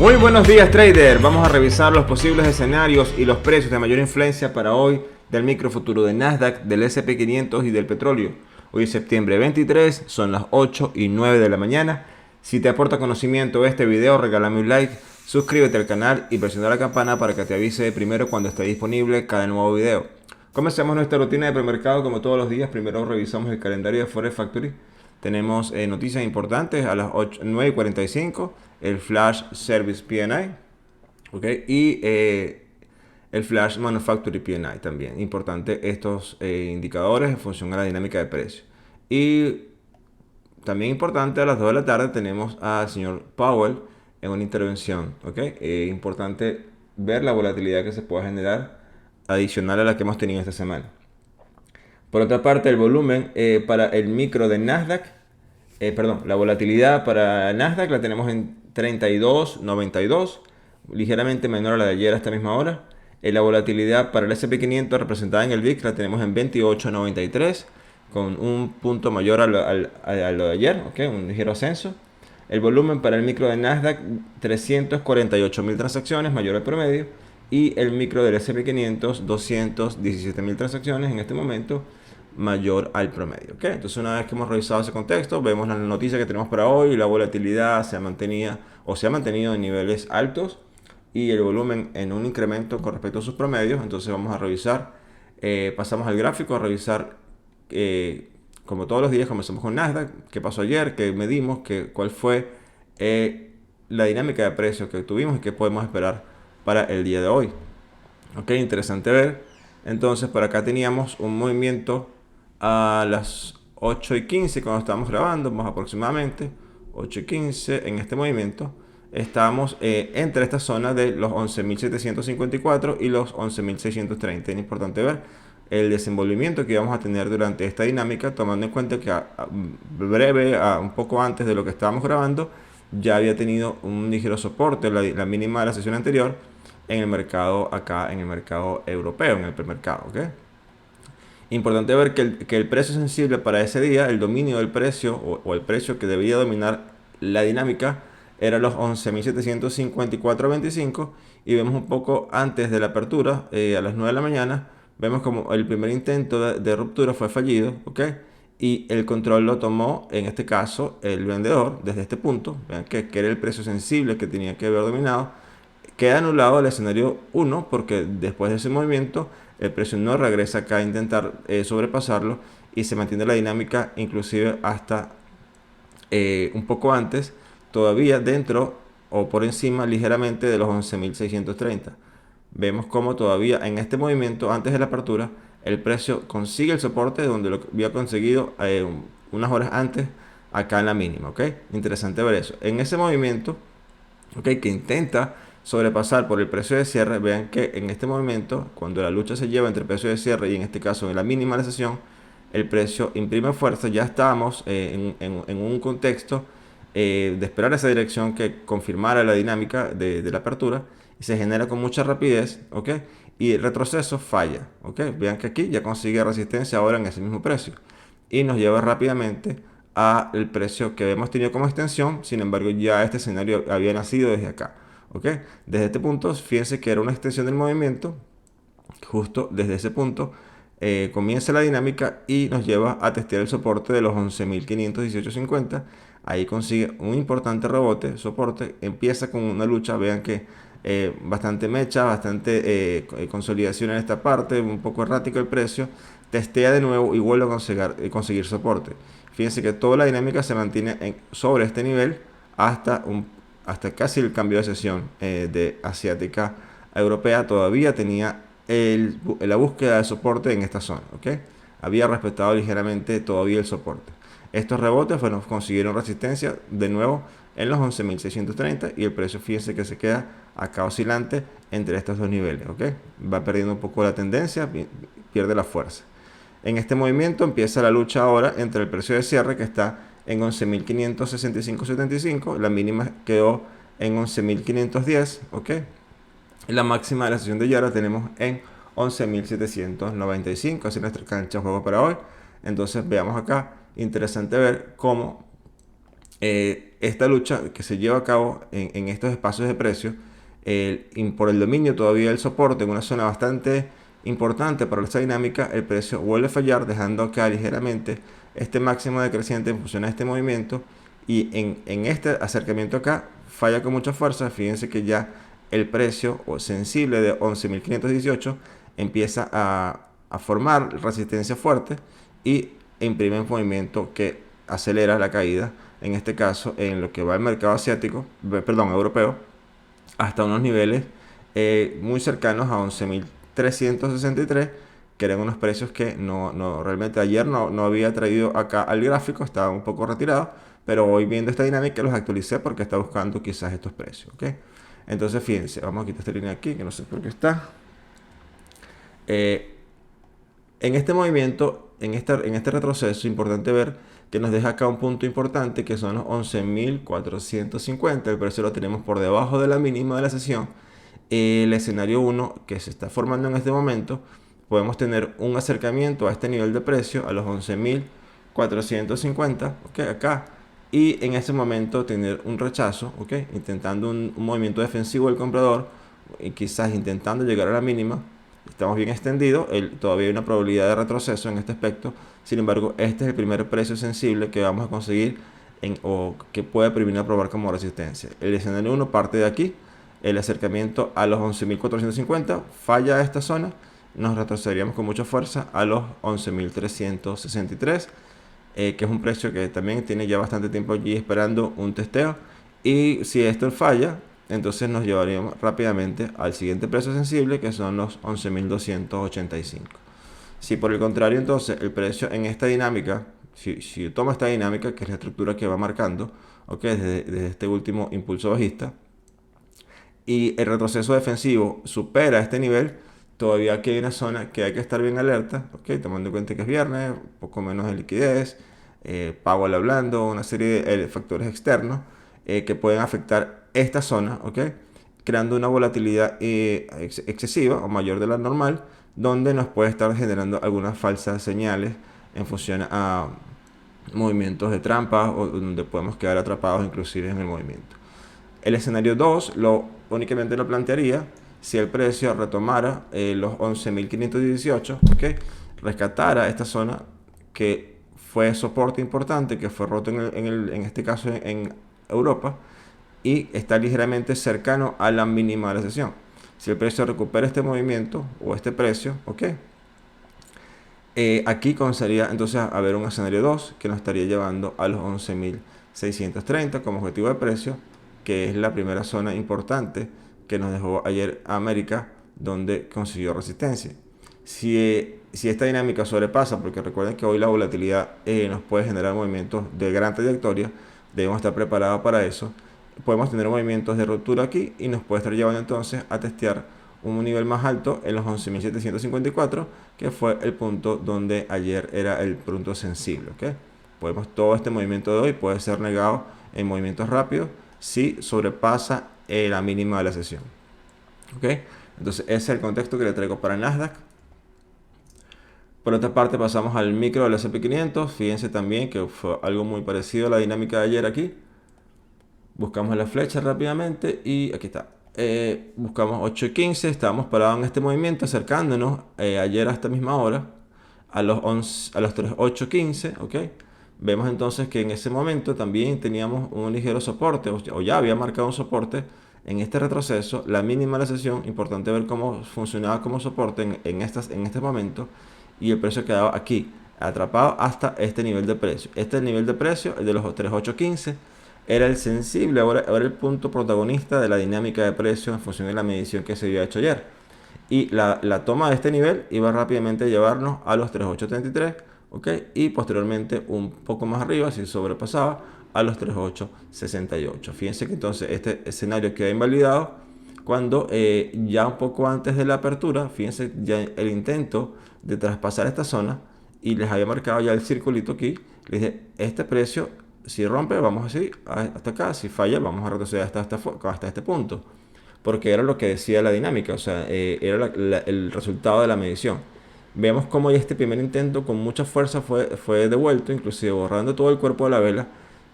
Muy buenos días, trader. Vamos a revisar los posibles escenarios y los precios de mayor influencia para hoy del microfuturo de Nasdaq, del S&P 500 y del petróleo. Hoy es septiembre 23, son las 8 y 9 de la mañana. Si te aporta conocimiento este video, regálame un like, suscríbete al canal y presiona la campana para que te avise primero cuando esté disponible cada nuevo video. Comencemos nuestra rutina de premercado como todos los días. Primero revisamos el calendario de Forex Factory. Tenemos noticias importantes a las 9:45, el Flash Service PMI, ¿okay? Y el Flash Manufacturing PMI también. Importante estos indicadores en función a la dinámica de precio. Y también importante a las 2 de la tarde tenemos al señor Powell en una intervención, ¿okay? Importante ver la volatilidad que se puede generar adicional a la que hemos tenido esta semana. Por otra parte, el volumen para el micro de Nasdaq, la volatilidad para Nasdaq la tenemos en 32.92, ligeramente menor a la de ayer a esta misma hora. La volatilidad para el S&P 500 representada en el VIX la tenemos en 28.93, con un punto mayor a lo de ayer, ¿okay? Un ligero ascenso. El volumen para el micro de Nasdaq, 348.000 transacciones, mayor al promedio. Y el micro del S&P 500, 217.000 transacciones en este momento, mayor al promedio. ¿Okay? Entonces, una vez que hemos revisado ese contexto, vemos la noticia que tenemos para hoy. La volatilidad se ha mantenido en niveles altos y el volumen en un incremento con respecto a sus promedios. Entonces vamos a revisar, pasamos al gráfico a revisar, como todos los días comenzamos con Nasdaq, qué pasó ayer, qué medimos, cuál fue la dinámica de precios que tuvimos y qué podemos esperar para el día de hoy. Ok, interesante ver. Entonces por acá teníamos un movimiento a las 8:15 cuando estábamos grabando, más aproximadamente 8:15. En este movimiento estamos entre esta zona de los 11.754 y los 11.630. Es importante ver el desenvolvimiento que vamos a tener durante esta dinámica, tomando en cuenta que un poco antes de lo que estábamos grabando, ya había tenido un ligero soporte, la mínima de la sesión anterior, en el mercado acá, en el mercado europeo, en el premercado, ¿okay? Importante ver que el precio sensible para ese día, el dominio del precio o el precio que debía dominar la dinámica, era los 11.754.25, y vemos un poco antes de la apertura, a las 9 de la mañana, vemos como el primer intento de ruptura fue fallido, ¿ok? Y el control lo tomó, en este caso, el vendedor desde este punto. Vean que era el precio sensible que tenía que haber dominado. Queda anulado el escenario 1 porque después de ese movimiento el precio no regresa acá a intentar sobrepasarlo y se mantiene la dinámica inclusive hasta un poco antes, todavía dentro o por encima ligeramente de los 11.630. Vemos como todavía en este movimiento antes de la apertura el precio consigue el soporte donde lo había conseguido unas horas antes acá en la mínima, ¿ok? Interesante ver eso. En ese movimiento, ¿ok?, que intenta sobrepasar por el precio de cierre, vean que en este momento, cuando la lucha se lleva entre el precio de cierre y en este caso en la mínima de la sesión, el precio imprime fuerza. Ya estábamos en un contexto de esperar esa dirección que confirmara la dinámica de la apertura, y se genera con mucha rapidez, ¿ok? Y el retroceso falla, ¿ok? Vean que aquí ya consigue resistencia ahora en ese mismo precio y nos lleva rápidamente al precio que hemos tenido como extensión. Sin embargo, ya este escenario había nacido desde acá, ¿ok? Desde este punto, fíjense que era una extensión del movimiento. Justo desde ese punto comienza la dinámica y nos lleva a testear el soporte de los 11.518.50. Ahí consigue un importante rebote, soporte, empieza con una lucha. Vean que bastante mecha, bastante consolidación en esta parte, un poco errático el precio, testea de nuevo y vuelve a conseguir soporte. Fíjense que toda la dinámica se mantiene sobre este nivel hasta casi el cambio de sesión de asiática a europea. Todavía tenía la búsqueda de soporte en esta zona, ¿ok? Había respetado ligeramente todavía el soporte. Estos rebotes consiguieron resistencia de nuevo en los 11.630 y el precio, fíjense que se queda acá oscilante entre estos dos niveles, ¿ok? Va perdiendo un poco la tendencia, pierde la fuerza. En este movimiento empieza la lucha ahora entre el precio de cierre, que está en 11.565.75, la mínima quedó en 11.510, ¿ok? La máxima de la sesión de ayer la tenemos en 11.795, así nuestra cancha de juego para hoy. Entonces veamos acá, interesante ver cómo esta lucha que se lleva a cabo en estos espacios de precio, por el dominio todavía del soporte en una zona bastante importante para esta dinámica, el precio vuelve a fallar, dejando acá ligeramente este máximo decreciente en función a este movimiento, y en este acercamiento acá falla con mucha fuerza. Fíjense que ya el precio sensible de 11.518 empieza a formar resistencia fuerte y imprime un movimiento que acelera la caída, en este caso en lo que va el mercado asiático, perdón, europeo, hasta unos niveles muy cercanos a 11.363, que eran unos precios que realmente ayer no había traído acá al gráfico, estaba un poco retirado, pero hoy viendo esta dinámica los actualicé porque está buscando quizás estos precios, ¿ok? Entonces fíjense, vamos a quitar esta línea aquí, que no sé por qué está. En este movimiento, en este retroceso, es importante ver que nos deja acá un punto importante, que son los 11.450. El precio lo tenemos por debajo de la mínima de la sesión. El escenario 1 que se está formando en este momento, podemos tener un acercamiento a este nivel de precio, a los 11.450, ¿okay? Acá. Y en ese momento tener un rechazo, ¿okay? Intentando un movimiento defensivo del comprador, y quizás intentando llegar a la mínima. Estamos bien extendidos, todavía hay una probabilidad de retroceso en este aspecto. Sin embargo, este es el primer precio sensible que vamos a conseguir o que puede prevenir a probar como resistencia. El escenario 1 parte de aquí, el acercamiento a los 11.450, falla esta zona, nos retrocederíamos con mucha fuerza a los 11.363, que es un precio que también tiene ya bastante tiempo allí esperando un testeo. Y si esto falla, entonces nos llevaríamos rápidamente al siguiente precio sensible, que son los 11.285. Si por el contrario, entonces el precio en esta dinámica, si toma esta dinámica, que es la estructura que va marcando, ¿okay? Desde este último impulso bajista, y el retroceso defensivo supera este nivel, todavía aquí hay una zona que hay que estar bien alerta, ¿okay? Tomando en cuenta que es viernes, un poco menos de liquidez, pago al hablando, una serie de factores externos que pueden afectar esta zona, ¿okay? Creando una volatilidad excesiva o mayor de la normal, donde nos puede estar generando algunas falsas señales en función a movimientos de trampa, o donde podemos quedar atrapados inclusive en el movimiento. El escenario 2 únicamente lo plantearía si el precio retomara los 11.518, ¿okay? Rescatara esta zona que fue soporte importante, que fue roto en este caso en Europa, y está ligeramente cercano a la mínima de la sesión. Si el precio recupera este movimiento o este precio, ¿ok? Aquí comenzaría entonces a haber un escenario 2 que nos estaría llevando a los 11.630 como objetivo de precio, que es la primera zona importante que nos dejó ayer América, donde consiguió resistencia. Si esta dinámica sobrepasa, porque recuerden que hoy la volatilidad nos puede generar movimientos de gran trayectoria, debemos estar preparados para eso. Podemos tener movimientos de ruptura aquí y nos puede estar llevando entonces a testear un nivel más alto en los 11.754, que fue el punto donde ayer era el punto sensible, ¿okay? Todo este movimiento de hoy puede ser negado en movimientos rápidos si sobrepasa la mínima de la sesión, ¿okay? Entonces ese es el contexto que le traigo para el Nasdaq. Por otra parte, pasamos al micro del S&P 500. Fíjense también que fue algo muy parecido a la dinámica de ayer aquí. Buscamos la flecha rápidamente y aquí está. Buscamos 8.15, estábamos parados en este movimiento, acercándonos ayer a esta misma hora a los 8.15, ¿ok? Vemos entonces que en ese momento también teníamos un ligero soporte, o ya había marcado un soporte en este retroceso, la mínima de la sesión. Importante ver cómo funcionaba como soporte en este momento, y el precio quedaba aquí, atrapado hasta este nivel de precio. Este es el nivel de precio, el de los 3.815. Era el sensible, ahora el punto protagonista de la dinámica de precio en función de la medición que se había hecho ayer. Y la toma de este nivel iba rápidamente a llevarnos a los 3.833, ¿ok? Y posteriormente un poco más arriba, si sobrepasaba, a los 3.868. Fíjense que entonces este escenario queda invalidado cuando ya un poco antes de la apertura, fíjense ya el intento de traspasar esta zona, y les había marcado ya el circulito aquí, les dije, este precio si rompe, vamos así hasta acá. Si falla, vamos a retroceder hasta este punto. Porque era lo que decía la dinámica, o sea, era el resultado de la medición. Vemos cómo ya este primer intento con mucha fuerza fue devuelto, inclusive borrando todo el cuerpo de la vela.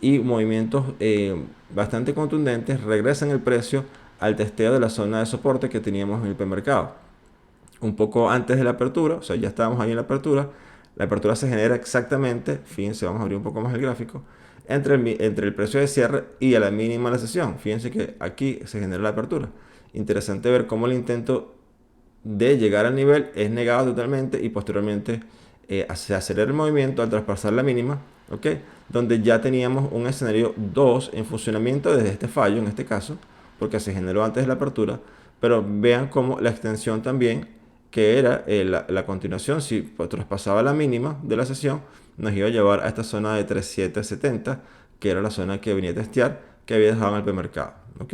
y movimientos bastante contundentes regresan el precio al testeo de la zona de soporte que teníamos en el premercado. Un poco antes de la apertura, o sea, ya estábamos ahí en la apertura se genera exactamente, fíjense, vamos a abrir un poco más el gráfico, entre el precio de cierre y a la mínima de la sesión. Fíjense que aquí se genera la apertura. Interesante ver cómo el intento de llegar al nivel es negado totalmente y posteriormente se acelera el movimiento al traspasar la mínima, ¿ok? Donde ya teníamos un escenario 2 en funcionamiento desde este fallo, en este caso, porque se generó antes de la apertura, pero vean cómo la extensión también, que era la continuación, si pues, traspasaba la mínima de la sesión, nos iba a llevar a esta zona de 3770, que era la zona que venía a testear, que había dejado en el premercado, ¿ok?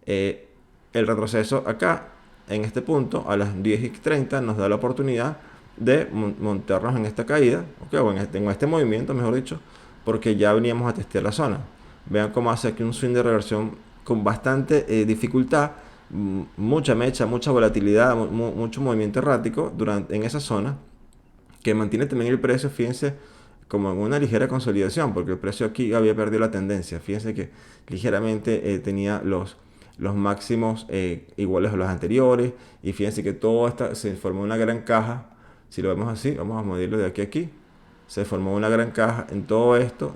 El retroceso acá en este punto a las 10:30 nos da la oportunidad de montarnos en esta caída, ¿okay? O en este movimiento, mejor dicho, porque ya veníamos a testear la zona. Vean cómo hace aquí un swing de reversión con bastante dificultad, mucha mecha, mucha volatilidad, mucho movimiento errático en esa zona, que mantiene también el precio, fíjense, como en una ligera consolidación, porque el precio aquí había perdido la tendencia. Fíjense que ligeramente tenía los máximos iguales a los anteriores, y fíjense que todo esto se formó una gran caja. Si lo vemos así, vamos a medirlo de aquí a aquí, se formó una gran caja en todo esto,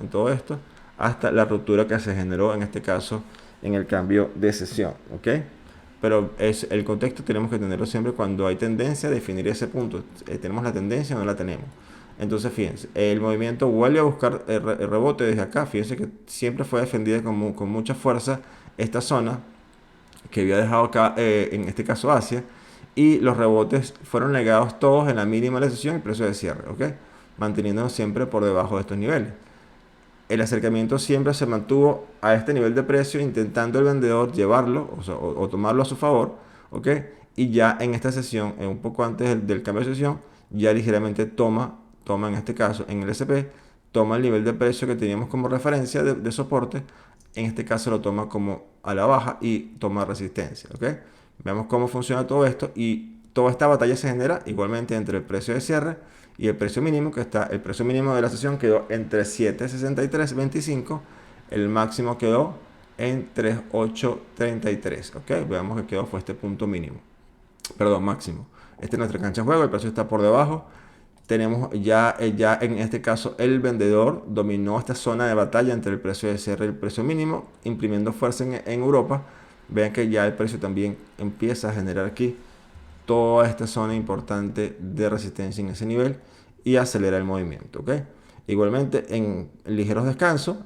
hasta la ruptura que se generó en este caso en el cambio de sesión, ¿ok? Pero el contexto tenemos que tenerlo siempre cuando hay tendencia a definir ese punto. ¿Tenemos la tendencia o no la tenemos? Entonces, fíjense, el movimiento vuelve a buscar el rebote desde acá. Fíjense que siempre fue defendida con mucha fuerza esta zona que había dejado acá, en este caso Asia, y los rebotes fueron negados todos en la mínima de la sesión y precio de cierre, ¿ok? Manteniéndonos siempre por debajo de estos niveles. El acercamiento siempre se mantuvo a este nivel de precio, intentando el vendedor llevarlo o tomarlo a su favor, ¿ok? Y ya en esta sesión, un poco antes del cambio de sesión, ya ligeramente toma en este caso en el SP, toma el nivel de precio que teníamos como referencia de soporte, en este caso lo toma como a la baja y toma resistencia, ¿ok? Veamos cómo funciona todo esto, y toda esta batalla se genera igualmente entre el precio de cierre y el precio mínimo, que está, el precio mínimo de la sesión quedó en 3.763.25, el máximo quedó en 3.833, ¿ok? Veamos que quedó, fue este punto mínimo, perdón, máximo. Esta es nuestra cancha de juego, el precio está por debajo. Tenemos ya en este caso el vendedor dominó esta zona de batalla entre el precio de cierre y el precio mínimo, imprimiendo fuerza en Europa. Vean que ya el precio también empieza a generar aquí toda esta zona importante de resistencia en ese nivel y acelera el movimiento, ¿ok? Igualmente en ligeros descansos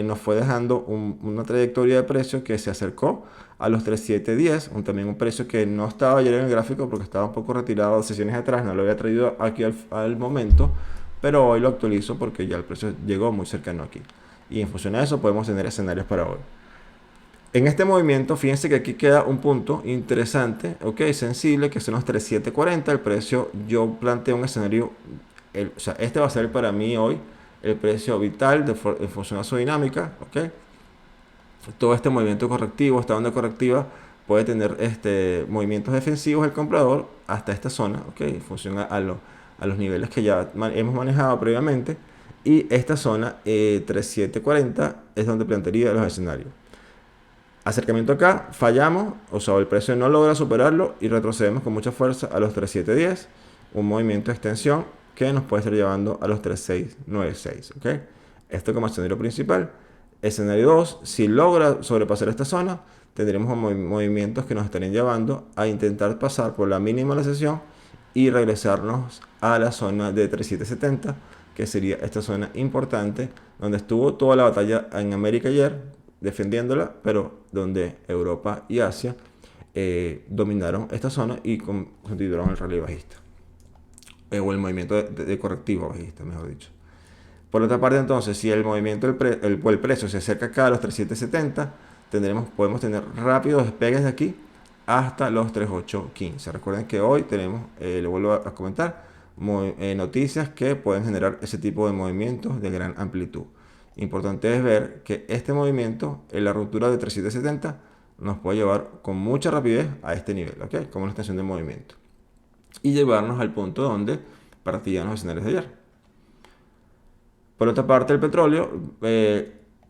nos fue dejando una trayectoria de precio que se acercó a los 3710, también un precio que no estaba ayer en el gráfico porque estaba un poco retirado de sesiones atrás, no lo había traído aquí al momento, pero hoy lo actualizo porque ya el precio llegó muy cercano aquí, y en función de eso podemos tener escenarios para hoy. En este movimiento, fíjense que aquí queda un punto interesante, ok, sensible, que son los 3740. El precio, yo planteo un escenario, o sea, este va a ser para mí hoy el precio vital en función a su dinámica, ok. Todo este movimiento correctivo, esta onda correctiva, puede tener movimientos defensivos el comprador hasta esta zona, ok, en función a los niveles que ya hemos manejado previamente. Y esta zona 3740 es donde plantearía los escenarios. Acercamiento acá, fallamos, o sea, el precio no logra superarlo y retrocedemos con mucha fuerza a los 3710, un movimiento de extensión que nos puede estar llevando a los 3696, ¿ok? Esto como escenario principal. Escenario 2, si logra sobrepasar esta zona, tendremos movimientos que nos estarían llevando a intentar pasar por la mínima de la sesión y regresarnos a la zona de 3770, que sería esta zona importante donde estuvo toda la batalla en América ayer, defendiéndola, pero donde Europa y Asia dominaron esta zona y continuaron el rally bajista, o el movimiento de correctivo bajista, mejor dicho. Por otra parte, entonces, si el movimiento el precio se acerca acá a los 3770, podemos tener rápidos despegues de aquí hasta los 3815. Recuerden que hoy tenemos, lo vuelvo a comentar, noticias que pueden generar ese tipo de movimientos de gran amplitud. Importante es ver que este movimiento, en la ruptura de 3770, nos puede llevar con mucha rapidez a este nivel, ¿ok? Como una extensión del movimiento, y llevarnos al punto donde partían los escenarios de ayer. Por otra parte, el petróleo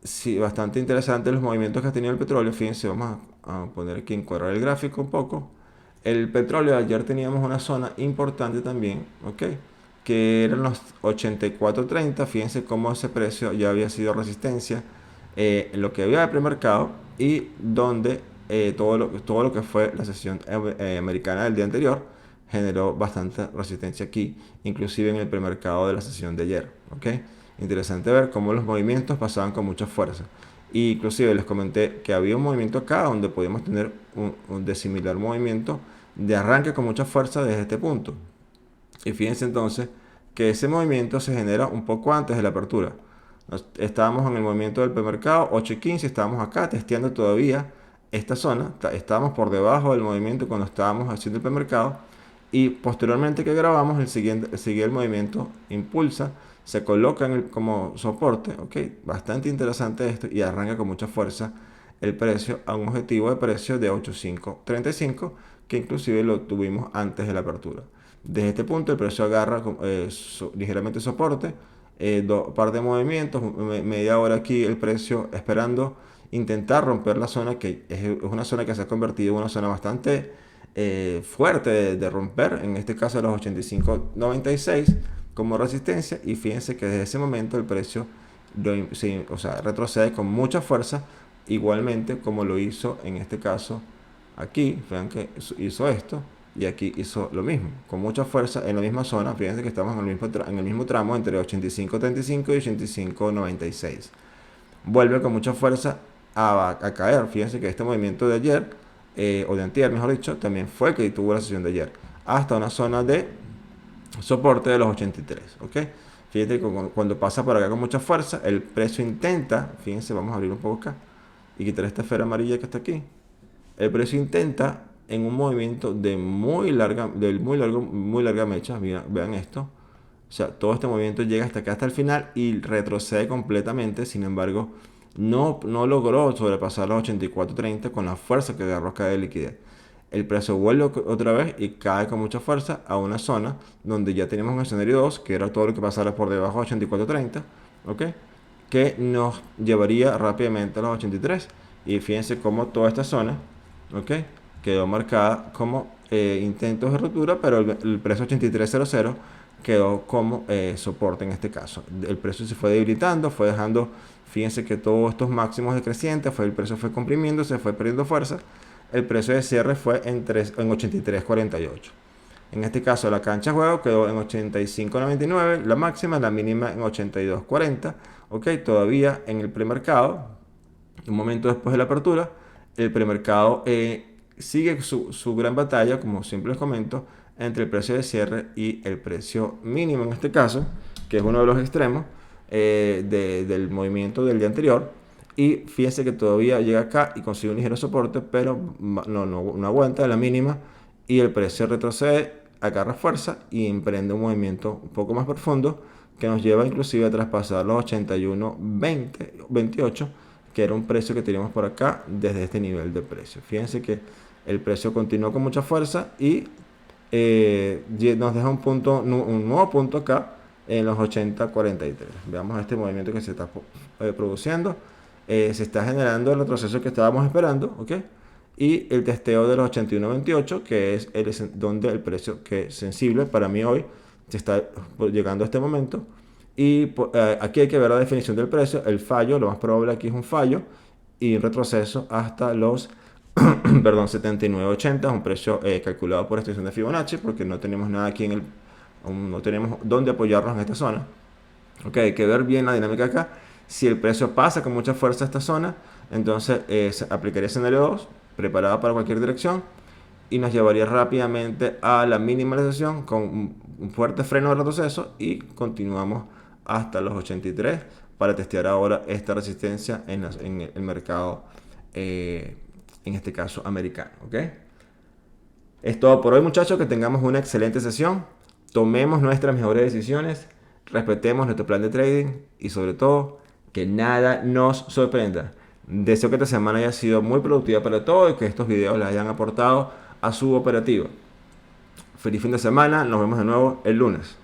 Sí, bastante interesante los movimientos que ha tenido el petróleo. Fíjense, vamos a poner aquí, encuadrar el gráfico un poco. El petróleo, ayer teníamos una zona importante también, ¿ok? Que eran los 84.30. Fíjense cómo ese precio ya había sido resistencia en lo que había de premercado y donde todo lo que fue la sesión americana del día anterior generó bastante resistencia aquí, inclusive en el premercado de la sesión de ayer, ¿ok? Interesante ver cómo los movimientos pasaban con mucha fuerza. Y inclusive les comenté que había un movimiento acá donde podíamos tener un de similar movimiento de arranque con mucha fuerza desde este punto. Y fíjense entonces que ese movimiento se genera un poco antes de la apertura. Estábamos en el movimiento del premercado 8:15, estábamos acá testeando todavía esta zona. Estábamos por debajo del movimiento cuando estábamos haciendo el premercado. Y posteriormente que grabamos, sigue el movimiento, impulsa, se coloca como soporte. ¿Ok? Bastante interesante esto y arranca con mucha fuerza el precio a un objetivo de precio de 8.535, que inclusive lo tuvimos antes de la apertura. Desde este punto el precio agarra ligeramente soporte, par de movimientos, media hora aquí el precio esperando intentar romper la zona, que es una zona que se ha convertido en una zona bastante fuerte de romper, en este caso los 85.96 como resistencia. Y fíjense que desde ese momento el precio o sea, retrocede con mucha fuerza, igualmente como lo hizo en este caso aquí. Vean que hizo esto y aquí hizo lo mismo, con mucha fuerza en la misma zona. Fíjense que estamos en el mismo tramo entre 85.35 y 85.96. Vuelve con mucha fuerza a caer. Fíjense que este movimiento de ayer, o de antier mejor dicho, también fue el que tuvo la sesión de ayer, hasta una zona de soporte de los 83. ¿Ok? Fíjense que cuando pasa por acá con mucha fuerza, el precio intenta, fíjense, vamos a abrir un poco acá y quitar esta esfera amarilla que está aquí. El precio intenta en un movimiento de muy larga mecha. Vean esto. O sea, todo este movimiento llega hasta acá, hasta el final, y retrocede completamente. Sin embargo, no logró sobrepasar los 84.30 con la fuerza que agarró acá de liquidez. El precio vuelve otra vez y cae con mucha fuerza a una zona donde ya teníamos un escenario 2, que era todo lo que pasara por debajo de 84.30, ¿ok? Que nos llevaría rápidamente a los 83. Y fíjense cómo toda esta zona, ¿ok?, quedó marcada como intentos de ruptura, pero el precio 83.00 quedó como soporte en este caso. El precio se fue debilitando, fue dejando, fíjense que todos estos máximos decrecientes, el precio fue comprimiendo, se fue perdiendo fuerza. El precio de cierre fue en 83.48. En este caso la cancha de juego quedó en 85.99, la máxima, la mínima en 82.40. Ok, todavía en el premercado, un momento después de la apertura, el premercado sigue su gran batalla, como siempre les comento, entre el precio de cierre y el precio mínimo en este caso, que es uno de los extremos del movimiento del día anterior. Y fíjense que todavía llega acá y consigue un ligero soporte, pero no aguanta la mínima, y el precio retrocede, agarra fuerza y emprende un movimiento un poco más profundo que nos lleva inclusive a traspasar los 81.28, que era un precio que teníamos por acá desde este nivel de precio. Fíjense que el precio continuó con mucha fuerza y nos deja un nuevo punto acá en los 80.43. Veamos este movimiento que se está produciendo. Se está generando el retroceso que estábamos esperando, ¿ok? Y el testeo de los 81.28, que es donde el precio que es sensible para mí hoy se está llegando a este momento. Y aquí hay que ver la definición del precio. El fallo, lo más probable aquí es un fallo y un retroceso hasta los perdón, 79.80, es un precio calculado por extensión de Fibonacci, porque no tenemos nada aquí no tenemos dónde apoyarnos en esta zona. Ok, hay que ver bien la dinámica acá. Si el precio pasa con mucha fuerza a esta zona, entonces se aplicaría escenario 2, preparado para cualquier dirección, y nos llevaría rápidamente a la minimalización con un fuerte freno de retroceso, y continuamos hasta los 83 para testear ahora esta resistencia en el mercado, en este caso americano. ¿Ok? Es todo por hoy, muchachos. Que tengamos una excelente sesión. Tomemos nuestras mejores decisiones. Respetemos nuestro plan de trading. Y sobre todo, que nada nos sorprenda. Deseo que esta semana haya sido muy productiva para todos y que estos videos les hayan aportado a su operativa. Feliz fin de semana. Nos vemos de nuevo el lunes.